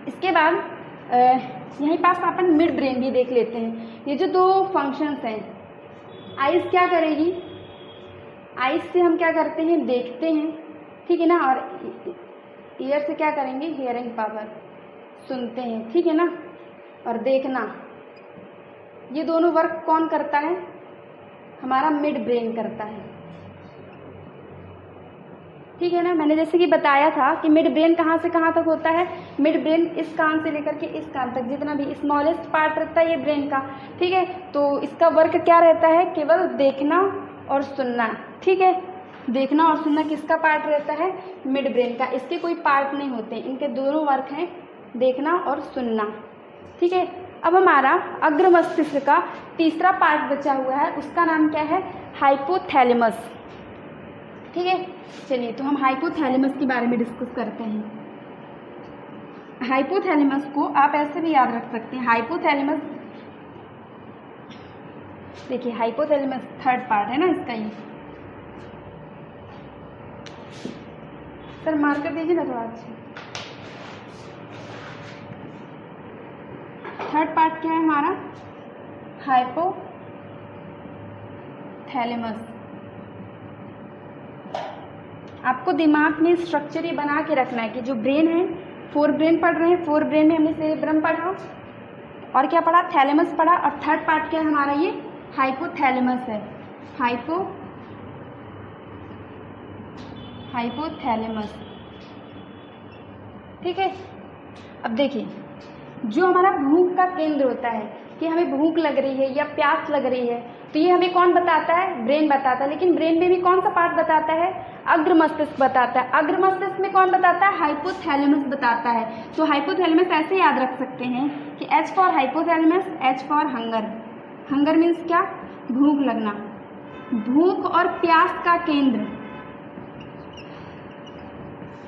इसके बाद यहीं पास अपन मिड ब्रेन भी देख लेते हैं। ये जो 2 फंक्शंस हैं, आइज़ क्या करेगी, आइज़ से हम क्या करते हैं, देखते हैं। ठीक है ना। और ईयर से क्या करेंगे, हियरिंग पावर, सुनते हैं। ठीक है ना। और देखना, ये दोनों वर्क कौन करता है, हमारा मिड ब्रेन करता है। ठीक है ना। मैंने जैसे कि बताया था कि मिड ब्रेन कहाँ से कहाँ तक होता है, मिड ब्रेन इस कान से लेकर के इस कान तक, जितना भी स्मॉलेस्ट पार्ट रहता है ये ब्रेन का। ठीक है। तो इसका वर्क क्या रहता है, केवल देखना और सुनना। ठीक है। देखना और सुनना किसका पार्ट रहता है, मिड ब्रेन का। इसके कोई पार्ट नहीं होते, इनके दोनों वर्क हैं, देखना और सुनना। ठीक है। अब हमारा अग्र मस्तिष्क का तीसरा पार्ट बचा हुआ है, उसका नाम क्या है, हाइपोथैलेमस। ठीक है। चलिए, तो हम हाइपोथैलेमस के बारे में डिस्कस करते हैं। हाइपोथैलेमस को आप ऐसे भी याद रख सकते हैं, हाइपोथैलेमस, देखिए हाइपोथैलेमस 3rd पार्ट है ना इसका। ये सर मार्कर दीजिए ना थोड़ा अच्छा। 3rd पार्ट क्या है हमारा, हाइपोथैलेमस। आपको दिमाग में स्ट्रक्चर ही बना के रखना है कि जो ब्रेन है, 4 ब्रेन पढ़ रहे हैं, 4 ब्रेन में हमने सेरेब्रम पढ़ा और क्या पढ़ा, थैलेमस पढ़ा, और 3rd पार्ट क्या है हमारा, ये हाइपोथैलेमस है, हाइपोथैलेमस। ठीक है। अब देखिए, जो हमारा भूख का केंद्र होता है कि हमें भूख लग रही है या प्यास लग रही है, तो ये हमें कौन बताता है, ब्रेन बताता है। लेकिन ब्रेन में भी कौन सा पार्ट बताता है, अग्र मस्तिष्क बताता है। अग्र मस्तिष्क में कौन बताता है, हाइपोथैलेमस बताता है। तो हाइपोथैलेमस ऐसे याद रख सकते हैं कि H for hypothalamus, H for hunger. Hunger means क्या, भूख लगना। भूख और प्यास का केंद्र,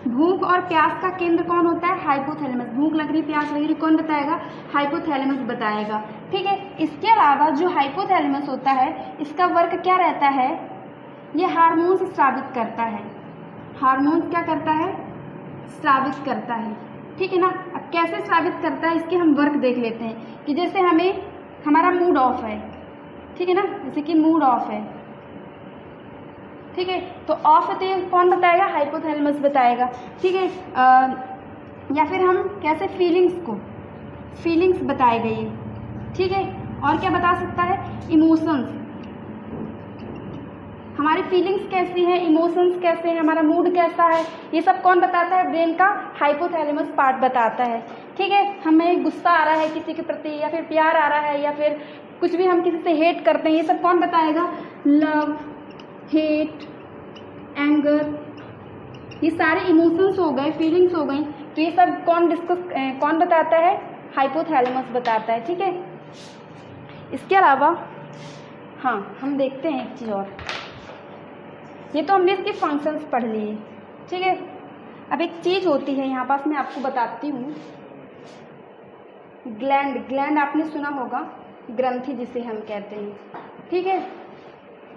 भूख और प्यास का केंद्र कौन होता है, हाइपोथैलेमस। भूख लग रही, प्यास लग रही, कौन बताएगा, हाइपोथैलेमस बताएगा। ठीक है। इसके अलावा जो हाइपोथैलेमस होता है, इसका वर्क क्या रहता है, ये हार्मोन्स स्रावित करता है। हार्मोन्स क्या करता है, स्रावित करता है। ठीक है ना। अब कैसे स्रावित करता है, इसके हम वर्क देख लेते हैं कि जैसे हमें, हमारा मूड ऑफ है, ठीक है ना, जैसे कि मूड ऑफ है, ठीक है, तो ऑफ है तो ये कौन बताएगा, हाइपोथैलेमस बताएगा। ठीक है। या फिर हम कैसे, फीलिंग्स बताएगा ये। ठीक है। और क्या बता सकता है, इमोशंस, हमारी फीलिंग्स कैसी है, इमोशंस कैसे हैं, हमारा मूड कैसा है, ये सब कौन बताता है, ब्रेन का हाइपोथैलेमस पार्ट बताता है। ठीक है। हमें गुस्सा आ रहा है किसी के प्रति, या फिर प्यार आ रहा है, या फिर कुछ भी हम किसी से हेट करते हैं, ये सब कौन बताएगा, लव, हेट, एंगर, ये सारे इमोशंस हो गए, फीलिंग्स हो गई, तो ये सब कौन बताता है, हाइपोथैलेमस बताता है। ठीक है। इसके अलावा हाँ, हम देखते हैं एक चीज़ और, ये तो हमने इसके फंक्शंस पढ़ लिए। ठीक है। अब एक चीज़ होती है यहाँ पास, मैं आपको बताती हूँ, ग्लैंड, ग्लैंड आपने सुना होगा, ग्रंथि जिसे हम कहते हैं, ठीक है।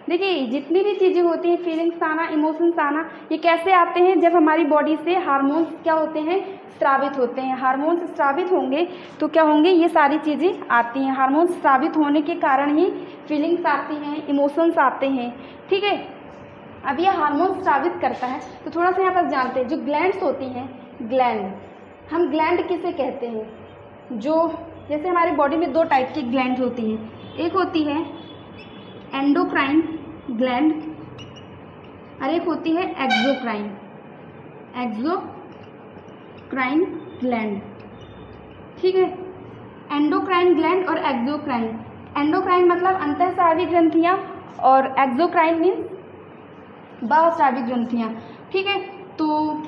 देखिए जितनी भी चीज़ें होती हैं, फीलिंग्स आना, इमोशंस आना, ये कैसे आते हैं? जब हमारी बॉडी से हार्मोन्स क्या होते हैं? स्रावित होते हैं। हार्मोन्स स्रावित होंगे तो क्या होंगे? ये सारी चीज़ें आती हैं। हार्मोन्स स्रावित होने के कारण ही फीलिंग्स आती हैं, इमोशंस आते हैं, ठीक है। अब ये हार्मोन स्रावित करता है, तो थोड़ा सा यहाँ पर जानते हैं। जो ग्लैंड्स होती हैं, ग्लैंड, हम ग्लैंड किसे कहते हैं? जो जैसे हमारी बॉडी में दो टाइप की ग्लैंड होती हैं, एक होती है एंडोक्राइन ग्लैंड और एक होती है एक्सोक्राइन, एक्सोक्राइन ग्लैंड, ठीक है। एंडोक्राइन ग्लैंड और एक्सोक्राइन, एंडोक्राइन मतलब अंतःस्रावी ग्रंथियाँ और एक्सोक्राइन मीन्स बाह्यस्रावी ग्रंथियाँ, ठीक है। तो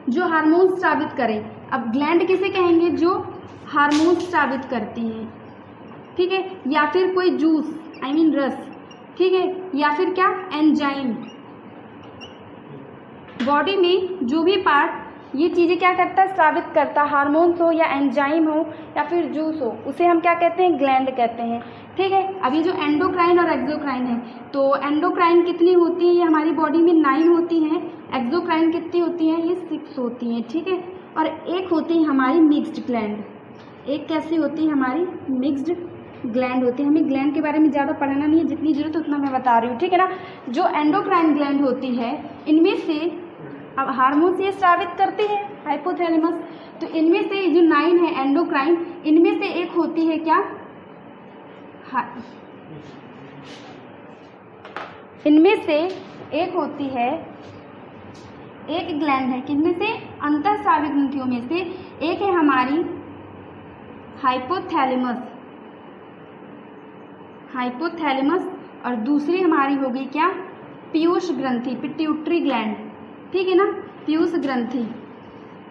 जो हार्मोन स्रावित करें, अब ग्लैंड किसे कहेंगे? जो हार्मोन स्रावित करती हैं, ठीक है, या फिर कोई जूस आई मीन रस, ठीक है, या फिर क्या? एंजाइम। बॉडी में जो भी पार्ट ये चीज़ें क्या करता है? स्रावित करता, हार्मोन्स हो या एंजाइम हो या फिर जूस हो, उसे हम क्या कहते हैं? ग्लैंड कहते हैं, ठीक है। अब ये जो एंडोक्राइन और एक्सोक्राइन है, तो एंडोक्राइन कितनी होती है? ये हमारी बॉडी में 9 होती हैं। एक्सोक्राइन कितनी होती हैं? ये 6 होती हैं, ठीक है। और एक होती है हमारी मिक्स्ड ग्लैंड, एक कैसी होती है? हमारी मिक्स्ड ग्लैंड होती है। हमें ग्लैंड के बारे में ज़्यादा पढ़ना नहीं है, जितनी जरूरत उतना मैं बता रही हूँ, ठीक है ना। जो एंडोक्राइन ग्लैंड होती है, इनमें से अब हार्मोन्स ये स्रावित करती है, हाइपोथैलेमस, तो इनमें से जो 9 है एंडोक्राइन, इनमें से एक होती है क्या? इनमें से एक होती है, एक ग्लैंड है, किनमें से? अंतःस्रावी ग्रंथियों में से एक है हमारी हाइपोथैलेमस, हाइपोथैलेमस, और दूसरी हमारी होगी क्या? पीयूष ग्रंथि, पिट्यूटरी ग्लैंड, ठीक है ना। पीयूष ग्रंथि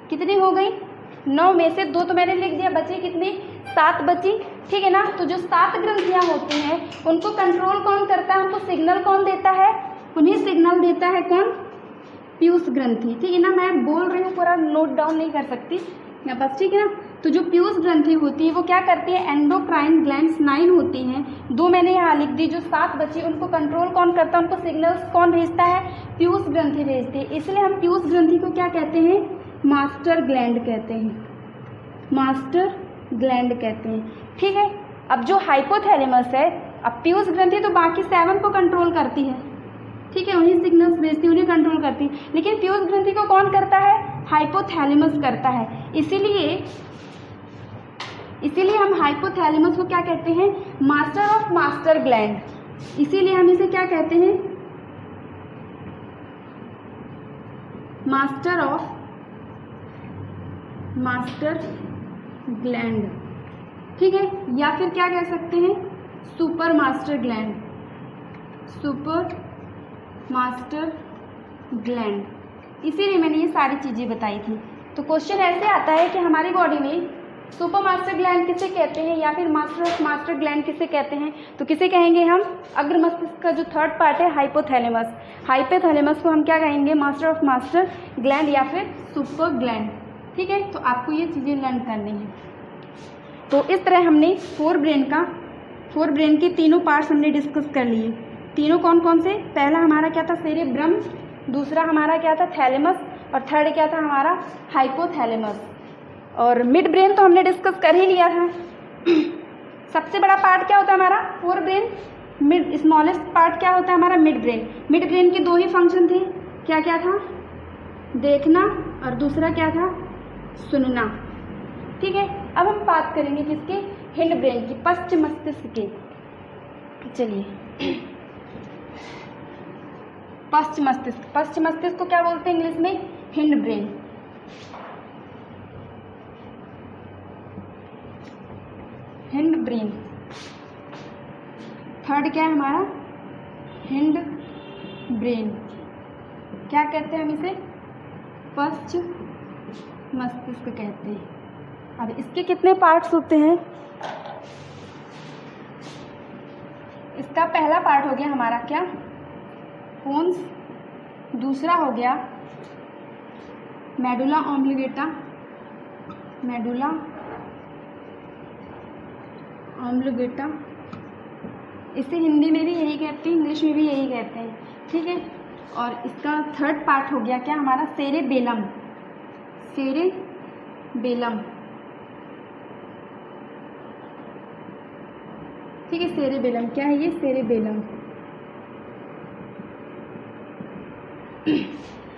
कितनी हो गई? 9 में से 2 तो मैंने लिख दिया, बची कितनी? 7 बची, ठीक है ना। तो जो 7 ग्रंथियां होती हैं उनको कंट्रोल कौन करता है? उनको सिग्नल कौन देता है? उन्हें सिग्नल देता है कौन? पीयूष ग्रंथि, ठीक है ना। मैं बोल रही हूँ, पूरा नोट डाउन नहीं कर सकती मैं बस, ठीक है ना। तो जो पीयूष ग्रंथि होती है वो क्या करती है? एंडोक्राइन ग्लैंड्स 9 होती हैं, 2 मैंने यहाँ लिख दी, जो 7 बची उनको कंट्रोल कौन करता है? उनको सिग्नल्स कौन भेजता है? पीयूष ग्रंथि भेजती है। इसलिए हम पीयूष ग्रंथि को क्या कहते हैं? मास्टर ग्लैंड कहते हैं, मास्टर ग्लैंड कहते हैं, ठीक है। अब जो हाइपोथैलेमस है, अब पीयूष ग्रंथि तो बाकी 7 को कंट्रोल करती है, ठीक है, उन्हीं सिग्नल्स भेजती है, उन्हें कंट्रोल करती है, लेकिन पीयूष ग्रंथि को कौन करता है? हाइपोथैलेमस करता है। इसीलिए हम हाइपोथैलेमस को क्या कहते हैं? Master of master gland. इसीलिए हम इसे क्या कहते हैं? मास्टर ऑफ मास्टर ग्लैंड, ठीक है, या फिर क्या कह सकते हैं? Super master gland, super master gland. इसीलिए मैंने ये सारी चीज़ें बताई थी। तो क्वेश्चन ऐसे आता है कि हमारी बॉडी में सुपर मास्टर ग्लैंड किसे कहते हैं या फिर मास्टर ऑफ मास्टर ग्लैंड किसे कहते हैं? तो किसे कहेंगे हम? अग्र मस्तिष्क का जो थर्ड पार्ट है हाइपोथैलेमस, हाइपोथैलेमस को हम क्या कहेंगे? मास्टर ऑफ मास्टर ग्लैंड या फिर सुपर ग्लैंड, ठीक है। तो आपको ये चीज़ें लर्न करनी है। तो इस तरह हमने फोर ब्रेन के तीनों पार्ट्स हमने डिस्कस कर लिए। तीनों कौन कौन से? पहला हमारा क्या था? सेरेब्रम, दूसरा हमारा क्या था? थैलेमस, और थर्ड क्या था हमारा? हाइपोथैलेमस। और मिड ब्रेन तो हमने डिस्कस कर ही लिया था। सबसे बड़ा पार्ट क्या होता है हमारा? Fore brain. Mid smallest part क्या होता है हमारा? Mid brain. मिड ब्रेन के 2 ही फंक्शन थे, क्या क्या था? देखना और दूसरा क्या था? सुनना, ठीक है। अब हम बात करेंगे किसके? हिंड ब्रेन की, पश्च मस्तिष्क के। चलिए, पश्च मस्तिष्क को क्या बोलते हैं इंग्लिश में? Hind brain. Hind brain. Third क्या है हमारा? Hind brain. क्या कहते हैं हम इसे? पश्च मस्तिष्क कहते हैं। अब इसके कितने पार्ट्स होते हैं? इसका पहला पार्ट हो गया हमारा क्या? पोन्स। दूसरा हो गया मेडुला ऑब्लिंगेटा, मेडुला ऑम्बलिगेटा, इसे हिंदी में भी यही कहते हैं, इंग्लिश में भी यही कहते हैं, ठीक है। और इसका थर्ड पार्ट हो गया क्या हमारा, सेरेबेलम। सेरेबेलम, ठीक है। सेरेबेलम क्या है, ये सेरेबेलम।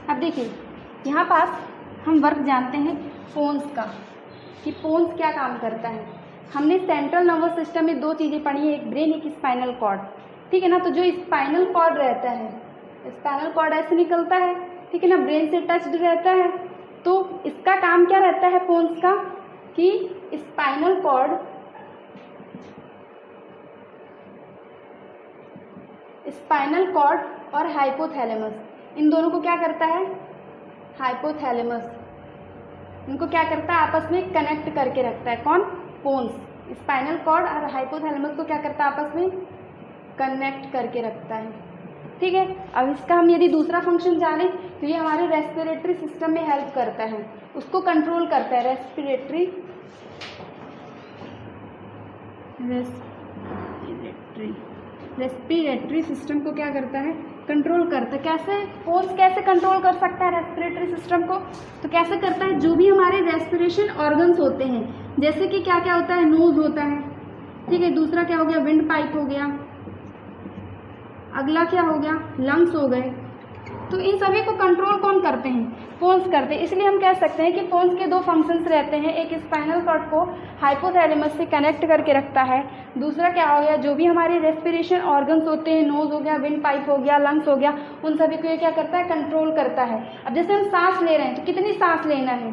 अब देखिए यहाँ पास हम वर्क जानते हैं पोन्स का, कि पोन्स क्या काम करता है। हमने सेंट्रल नर्वस सिस्टम में दो चीज़ें पढ़ी है, एक ब्रेन एक स्पाइनल कॉर्ड, ठीक है ना। तो जो स्पाइनल कॉर्ड रहता है, स्पाइनल कॉर्ड ऐसे निकलता है, ठीक है ना, ब्रेन से टच्ड रहता है। तो इसका काम क्या रहता है पोन्स का, कि स्पाइनल कॉर्ड और हाइपोथैलेमस, इन दोनों को क्या करता है, हाइपोथैलेमस, इनको क्या करता है, आपस में कनेक्ट करके रखता है। कौन, पोन्स। स्पाइनल कॉर्ड और हाइपोथैलेमस को क्या करता है, आपस में कनेक्ट करके रखता है, ठीक है। अब इसका हम यदि दूसरा फंक्शन जाने तो ये हमारे रेस्पिरेटरी सिस्टम में हेल्प करता है, उसको कंट्रोल करता है। रेस्पिरेटरी सिस्टम को क्या करता है, कंट्रोल करता है। कैसे, पोन्स कैसे कंट्रोल कर सकता है रेस्पिरेटरी सिस्टम को, तो कैसे करता है, जो भी हमारे रेस्पिरेशन ऑर्गन्स होते हैं, जैसे कि क्या क्या होता है, नोज होता है, ठीक है। दूसरा क्या हो गया, विंड पाइप हो गया। अगला क्या हो गया, लंग्स हो गए। तो इन सभी को कंट्रोल कौन करते हैं, पोन्स करते हैं। इसलिए हम कह सकते हैं कि पोन्स के दो फंक्शंस रहते हैं, एक स्पाइनल कॉर्ड को हाइपोथैलेमस से कनेक्ट करके रखता है, दूसरा क्या हो गया, जो भी हमारे रेस्पिरेशन ऑर्गन्स होते हैं, नोज हो गया, विंड पाइप हो गया, लंग्स हो गया, उन सभी को ये क्या करता है, कंट्रोल करता है। अब जैसे हम सांस ले रहे हैं तो कितनी सांस लेना है,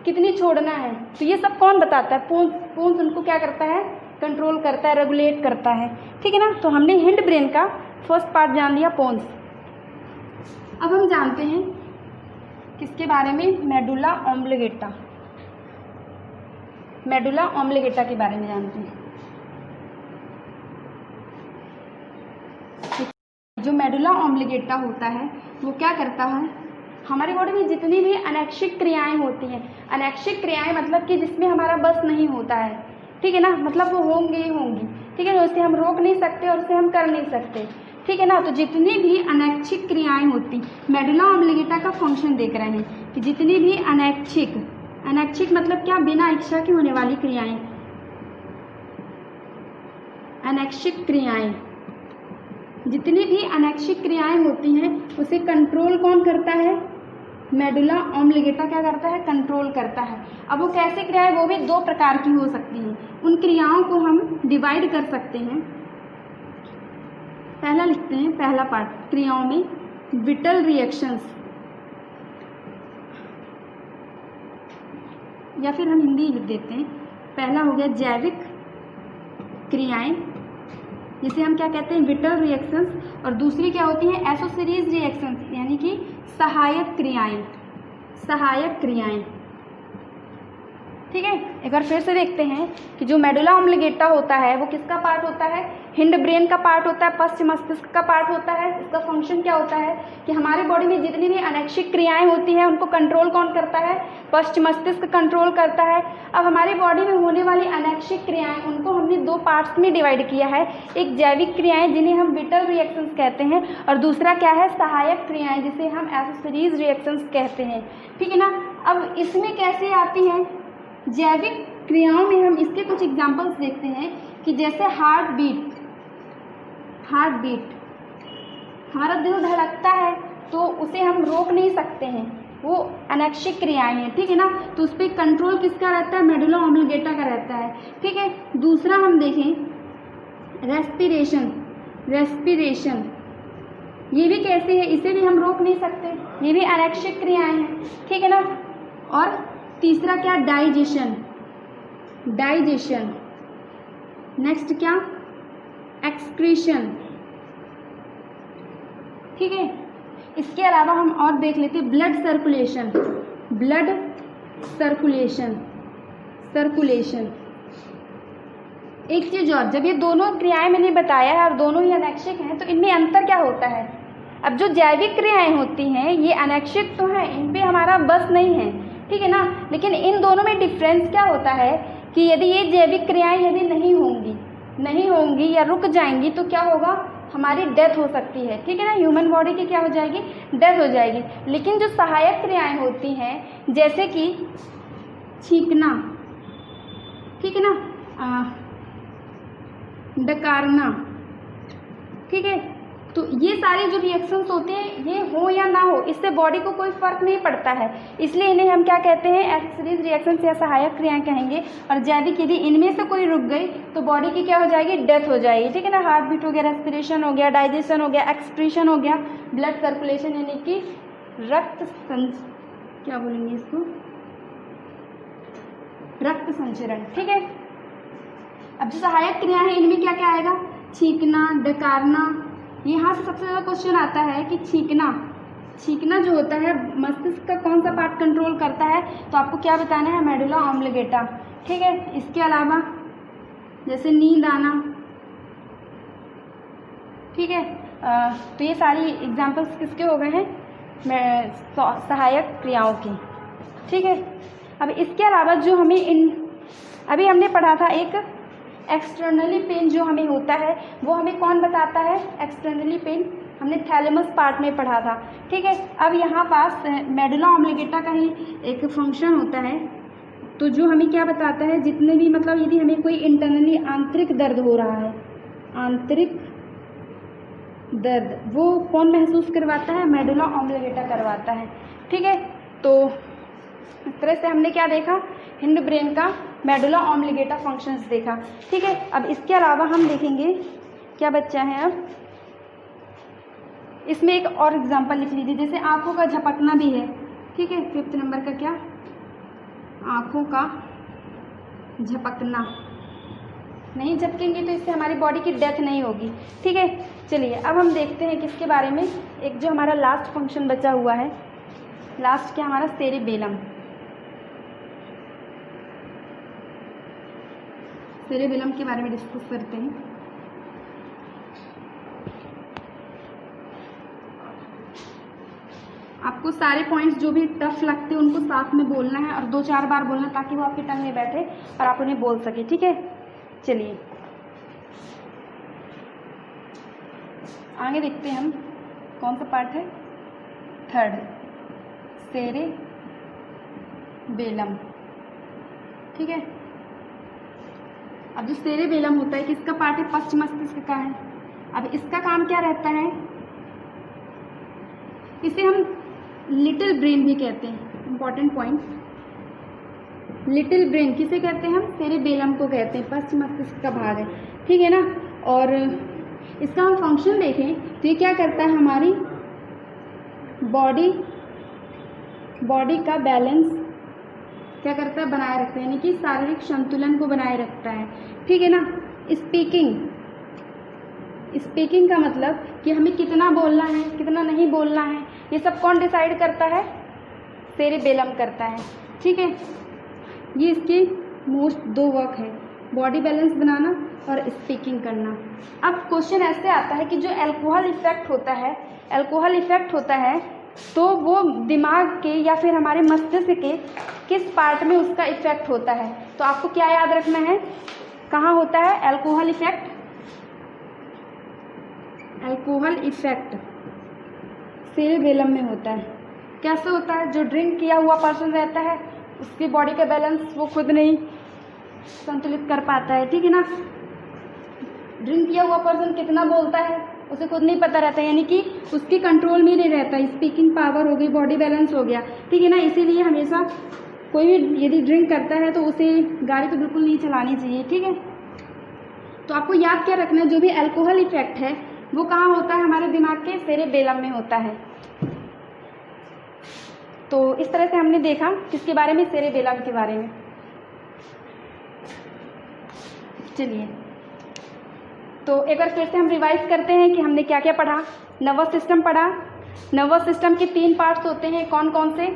कितनी छोड़ना है, तो ये सब कौन बताता है, पोन्स उनको क्या करता है, कंट्रोल करता है, रेगुलेट करता है, ठीक है ना। तो हमने हिंड ब्रेन का फर्स्ट पार्ट जान लिया, पोन्स। अब हम जानते हैं किसके बारे में, मेडुला ऑम्बलिगेटा। मेडुला ऑम्बलिगेटा के बारे में जानते हैं। जो मेडुला ऑम्बलिगेटा होता है वो क्या करता है, हमारी बॉडी में जितनी भी अनैच्छिक क्रियाएं होती हैं, अनैच्छिक क्रियाएं मतलब कि जिसमें हमारा बस नहीं होता है, ठीक है ना, मतलब वो होंगी ही होंगी, ठीक है ना, उसे हम रोक नहीं सकते और उसे हम कर नहीं सकते, ठीक है ना। तो जितनी भी अनैच्छिक क्रियाएं होती, मेडुला ऑम्बलिगेटा का फंक्शन देख रहे हैं कि जितनी भी अनैच्छिक मतलब क्या, बिना इच्छा की होने वाली क्रियाएं, अनैच्छिक क्रियाएं, जितनी भी अनैच्छिक क्रियाएं होती हैं उसे कंट्रोल कौन करता है, मेडुला ऑम्बलिगेटा क्या करता है, कंट्रोल करता है। अब वो कैसी क्रियाएं, वो भी दो प्रकार की हो सकती हैं। उन क्रियाओं को हम डिवाइड कर सकते हैं। पहला लिखते हैं, पहला पार्ट क्रियाओं में, विटल रिएक्शंस, या फिर हम हिंदी लिख देते हैं। पहला हो गया जैविक क्रियाएं, जिसे हम क्या कहते हैं, विटल रिएक्शंस, और दूसरी क्या होती है, एसोसिरीज रिएक्शंस, यानी कि सहायक क्रियाएं, ठीक है। एक बार फिर से देखते हैं कि जो मेडुला ऑम्बलिगेटा होता है वो किसका पार्ट होता है, हिंड ब्रेन का पार्ट होता है, पश्च मस्तिष्क का पार्ट होता है। इसका फंक्शन क्या होता है कि हमारी बॉडी में जितनी भी अनैच्छिक क्रियाएं होती हैं उनको कंट्रोल कौन करता है, पश्च मस्तिष्क कंट्रोल करता है। अब हमारी बॉडी में होने वाली अनैच्छिक क्रियाएं, उनको हमने दो पार्ट्स में डिवाइड किया है, एक जैविक क्रियाएं जिन्हें हम विटल रिएक्शंस कहते हैं, और दूसरा क्या है, सहायक क्रियाएं जिसे हम एसोसिरीज रिएक्शंस कहते हैं, ठीक है ना। अब इसमें कैसे आती है, जैविक क्रियाओं में हम इसके कुछ एग्जांपल्स देखते हैं कि जैसे हार्ट बीट, हमारा दिल धड़कता है तो उसे हम रोक नहीं सकते हैं, वो अनैच्छिक क्रियाएं हैं, ठीक है ना। तो उस पर कंट्रोल किसका रहता है, मेडुला ऑम्बलिगेटा का रहता है, ठीक है। दूसरा हम देखें रेस्पिरेशन, ये भी कैसे है, इसे भी हम रोक नहीं सकते, ये भी अनैच्छिक क्रियाएं हैं, ठीक है ना। और तीसरा क्या, डाइजेशन, नेक्स्ट क्या, एक्सक्रीशन, ठीक है। इसके अलावा हम और देख लेते हैं ब्लड सर्कुलेशन। एक चीज और, जब ये दोनों क्रियाएं मैंने बताया है और दोनों ही अनैच्छिक हैं तो इनमें अंतर क्या होता है। अब जो जैविक क्रियाएं होती हैं ये अनैच्छिक तो हैं, इन पे हमारा बस नहीं है, ठीक है ना, लेकिन इन दोनों में डिफरेंस क्या होता है कि यदि ये जैविक क्रियाएं यदि नहीं होंगी या रुक जाएंगी तो क्या होगा, हमारी डेथ हो सकती है, ठीक है ना। ह्यूमन बॉडी की क्या हो जाएगी, डेथ हो जाएगी। लेकिन जो सहायक क्रियाएं होती हैं जैसे कि छींकना, ठीक है ना, डकारना, ठीक है, तो ये सारी जो रिएक्शंस होते हैं ये हो या ना हो इससे बॉडी को कोई फर्क नहीं पड़ता है, इसलिए इन्हें हम क्या कहते हैं, एक्सेसरीज रिएक्शंस या सहायक क्रियाएं कहेंगे। और जैविक यदि इनमें से कोई रुक गई तो बॉडी की क्या हो जाएगी, डेथ हो जाएगी, ठीक है ना। हार्ट बीट हो गया, रेस्पिरेशन हो गया, डाइजेशन हो गया, एक्सक्रीशन हो गया, ब्लड सर्कुलेशन यानी कि क्या बोलेंगे इसको, रक्त संचरण, ठीक है। अब जो सहायक क्रिया है इनमें क्या क्या आएगा, छींकना, डकारना। यहाँ से सबसे ज़्यादा क्वेश्चन आता है कि छींकना जो होता है मस्तिष्क का कौन सा पार्ट कंट्रोल करता है, तो आपको क्या बताना है, मेडुला ऑब्लिगेटा, ठीक है। इसके अलावा जैसे नींद आना, ठीक है, तो ये सारी एग्जांपल्स किसके हो गए हैं, सहायक क्रियाओं की, ठीक है। अब इसके अलावा जो हमें अभी हमने पढ़ा था एक एक्सटर्नली पेन जो हमें होता है वो हमें कौन बताता है, एक्सटर्नली पेन हमने थैलेमस पार्ट में पढ़ा था, ठीक है। अब यहाँ पास मेडुला ऑब्लिगेटा का ही एक फंक्शन होता है, तो जो हमें क्या बताता है, जितने भी मतलब यदि हमें कोई इंटरनली आंतरिक दर्द हो रहा है, आंतरिक दर्द वो कौन महसूस करवाता है, मेडुला ऑब्लिगेटा करवाता है, ठीक है। तो इस तरह से हमने क्या देखा, हिंड ब्रेन का मेडुला ऑब्लिगेटा फंक्शंस देखा, ठीक है। अब इसके अलावा हम देखेंगे क्या बच्चा है, अब इसमें एक और एग्जांपल लिख लीजिए, जैसे आंखों का झपकना भी है, ठीक है। 5th नंबर का क्या, आंखों का झपकना, नहीं झपकेंगे तो इससे हमारी बॉडी की डेथ नहीं होगी, ठीक है। चलिए अब हम देखते हैं किसके बारे में, एक जो हमारा लास्ट फंक्शन बचा हुआ है, लास्ट क्या हमारा सेरेबेलम, सेरेबेलम के बारे में डिस्कस करते हैं। आपको सारे पॉइंट्स जो भी टफ लगते हैं उनको साथ में बोलना है और 2-4 बार बोलना ताकि वो आपके टंग में बैठे और आप उन्हें बोल सके, ठीक है। चलिए आगे देखते हैं हम कौन सा पार्ट है, 3rd सेरेबेलम, ठीक है। अब जो सेरेबेलम होता है किसका पार्ट है, पश्च मस्तिष्क का है। अब इसका काम क्या रहता है, इसे हम लिटिल ब्रेन भी कहते हैं, इंपॉर्टेंट पॉइंट, लिटिल ब्रेन किसे कहते हैं हम, सेरेबेलम को कहते हैं, पश्च मस्तिष्क का भाग है, ठीक है ना। और इसका हम फंक्शन देखें तो ये क्या करता है, हमारी बॉडी का बैलेंस क्या करता है, बनाए रखता है, यानी कि शारीरिक संतुलन को बनाए रखता है, ठीक है ना। स्पीकिंग का मतलब कि हमें कितना बोलना है कितना नहीं बोलना है, ये सब कौन डिसाइड करता है, सेरेबेलम करता है, ठीक है। ये इसके मोस्ट 2 वर्क है, बॉडी बैलेंस बनाना और स्पीकिंग करना। अब क्वेश्चन ऐसे आता है कि जो अल्कोहल इफेक्ट होता है तो वो दिमाग के या फिर हमारे मस्तिष्क के किस पार्ट में उसका इफेक्ट होता है, तो आपको क्या याद रखना है, कहाँ होता है अल्कोहल इफेक्ट, सेरेबेलम में होता है। कैसे होता है, जो ड्रिंक किया हुआ पर्सन रहता है उसकी बॉडी का बैलेंस वो खुद नहीं संतुलित कर पाता है, ठीक है ना। ड्रिंक किया हुआ पर्सन कितना बोलता है उसे खुद नहीं पता रहता, यानी कि उसकी कंट्रोल में नहीं रहता, स्पीकिंग पावर हो गई, बॉडी बैलेंस हो गया, ठीक है ना। इसीलिए हमेशा कोई भी यदि ड्रिंक करता है तो उसे गाड़ी तो बिल्कुल नहीं चलानी चाहिए, ठीक है। तो आपको याद क्या रखना है, जो भी अल्कोहल इफेक्ट है वो कहाँ होता है, हमारे दिमाग के सेरेबेलम में होता है। तो इस तरह से हमने देखा किसके बारे में, सेरेबेलम के बारे में। चलिए तो एक बार फिर से हम रिवाइज करते हैं कि हमने क्या क्या पढ़ा। नर्वस सिस्टम पढ़ा, नर्वस सिस्टम के 3 पार्ट्स होते हैं, कौन कौन से,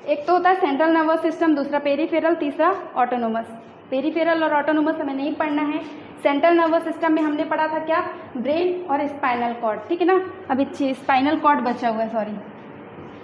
एक तो होता है सेंट्रल नर्वस सिस्टम, दूसरा पेरीफेरल, तीसरा ऑटोनोमस। पेरीफेरल और ऑटोनोमस हमें नहीं पढ़ना है। सेंट्रल नर्वस सिस्टम में हमने पढ़ा था क्या, ब्रेन और स्पाइनल कॉर्ड, ठीक है ना। अभी स्पाइनल कॉर्ड बचा हुआ है, सॉरी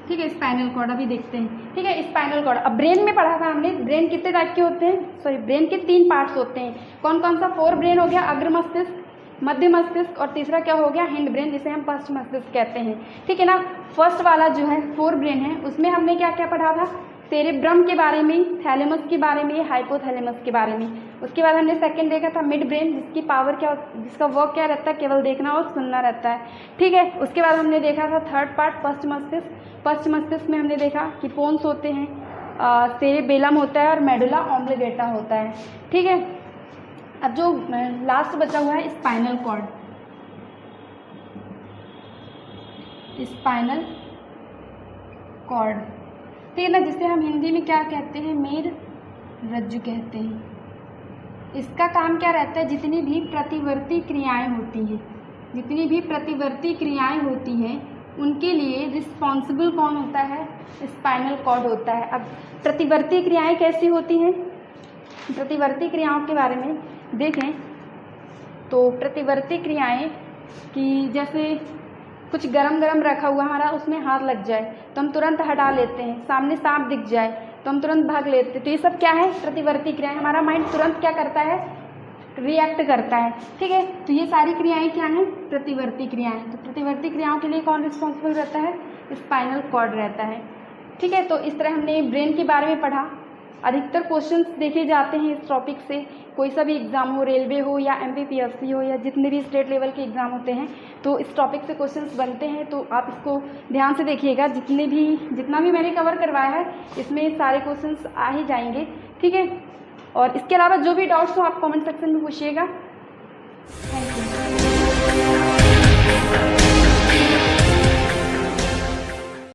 ठीक है। स्पाइनल कॉर्ड अभी देखते हैं, ठीक है। स्पाइनल कॉर्ड, अब ब्रेन में पढ़ा था हमने, ब्रेन कितने टाइप के होते हैं, सॉरी ब्रेन के 3 पार्ट्स होते हैं। कौन कौन सा? फोर ब्रेन हो गया, अग्र मस्तिष्क, मध्य मस्तिष्क, और तीसरा क्या हो गया? हिंड ब्रेन, जिसे हम पश्च मस्तिष्क कहते हैं, ठीक है ना। फर्स्ट वाला जो है फोर ब्रेन है, उसमें हमने क्या क्या पढ़ा था? सेरेब्रम के बारे में, थैलेमस के बारे में, हाइपोथैलेमस के बारे में। उसके बाद हमने सेकंड देखा था मिड ब्रेन, जिसकी पावर क्या, जिसका वर्क क्या रहता है? केवल देखना और सुनना रहता है, ठीक है। उसके बाद हमने देखा था थर्ड पार्ट पश्च मस्तिष्क। पश्च मस्तिष्क में हमने देखा कि पोन्स होते हैं, सेरेबेलम होता है और मेडुला ऑब्लिगेटा होता है, ठीक है। अब जो लास्ट बचा हुआ है स्पाइनल कॉर्ड, स्पाइनल कॉर्ड, ठीक है ना, जिसे हम हिंदी में क्या कहते हैं? मेर रज्जु कहते हैं। इसका काम क्या रहता है? जितनी भी प्रतिवर्ती क्रियाएं होती हैं, जितनी भी प्रतिवर्ती क्रियाएं होती हैं, उनके लिए रिस्पॉन्सिबल कौन होता है? स्पाइनल कॉर्ड होता है। अब प्रतिवर्ती क्रियाएं कैसी होती हैं? प्रतिवर्ती क्रियाओं के बारे में देखें तो प्रतिवर्ती क्रियाएं कि जैसे कुछ गरम गरम रखा हुआ हमारा, उसमें हाथ लग जाए तो हम तुरंत हटा लेते हैं, सामने सांप दिख जाए तो हम तुरंत भाग लेते हैं, तो ये सब क्या है? प्रतिवर्ती क्रियाएं। हमारा माइंड तुरंत क्या करता है? रिएक्ट करता है, ठीक है। तो ये सारी क्रियाएं क्या हैं? प्रतिवर्ती क्रियाएं। तो प्रतिवर्ती क्रियाओं के लिए कौन रिस्पॉन्सिबल रहता है? स्पाइनल कॉर्ड रहता है, ठीक है। तो इस तरह हमने ब्रेन के बारे में पढ़ा। अधिकतर क्वेश्चंस देखे जाते हैं इस टॉपिक से, कोई सा भी एग्जाम हो, रेलवे हो या MPPSC हो या जितने भी स्टेट लेवल के एग्जाम होते हैं, तो इस टॉपिक से क्वेश्चंस बनते हैं। तो आप इसको ध्यान से देखिएगा, जितना भी मैंने कवर करवाया है इसमें सारे क्वेश्चंस आ ही जाएंगे, ठीक है। और इसके अलावा जो भी डाउट्स हो आप कमेंट सेक्शन में पूछिएगा। Thank you.